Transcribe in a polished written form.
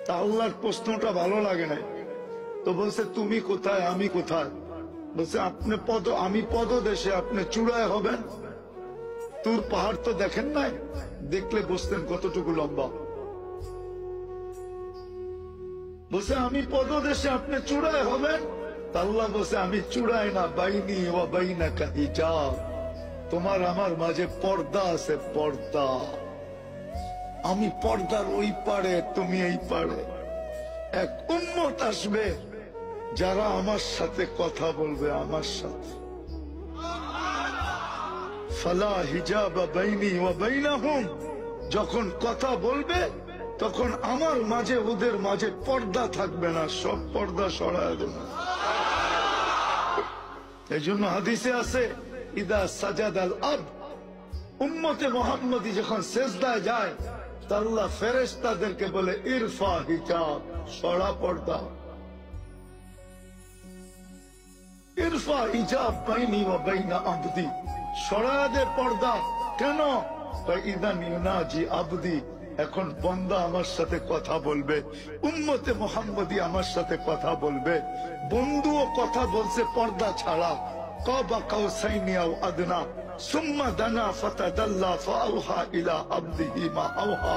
তা আল্লাহর প্রশ্নটা ভালো লাগে নাই, তো বলছে তুমি কোথায় আমি কোথায়? বলছে আপনি আমি পদদেশে, আপনি চূড়ায় হবেন। তুর পাহাড় তো দেখেন নাই, দেখলে বুঝতেন কতটুকু লম্বা। বলছে আমি পদদেশে, আপনি চূড়ায় হবেন। আল্লাহ বলছে আমি চূড়ায় না, বাইনি ওয়া বাইনাকা হিজাব, তোমার আমার মাঝে পর্দা আছে, পর্দা। আমি পর্দার ওই পারে, তুমি এই পারে। এক উম্মত আসবে যারা আমার সাথে কথা বলবে, আমার সাথে। ফালা হিজাবা বাইনি ওয়া বাইনাহুম, যখন কথা বলবে তখন আমার মাঝে ওদের মাঝে পর্দা থাকবে না, সব পর্দা সরায় দেবে। এই জন্য হাদিসে আছে ইদা সাজাদাল আব, উম্মতে মুহাম্মদী যখন সেজদায় যায় তা আল্লাহ ফেরেশতাদেরকে বলে ইরফা হিজাব, সরা পর্দা। ইরফা হিজাব বাইনি ওয়া বাইনা আবদি, সরায় দে পর্দা। কেন? ইদান ইউনাজি আবদি, এখন বন্দা আমার সাথে কথা বলবে, উম্মতে মুহাম্মদী আমার সাথে কথা বলবে। বন্ধুও কথা বলছে পর্দা ছাড়া। কাবা কাউসাইনি আও আদনা সুম্মা দানা ফাতাদাল্লা ফাআওহা ইলা আবদিহি মা আওহা।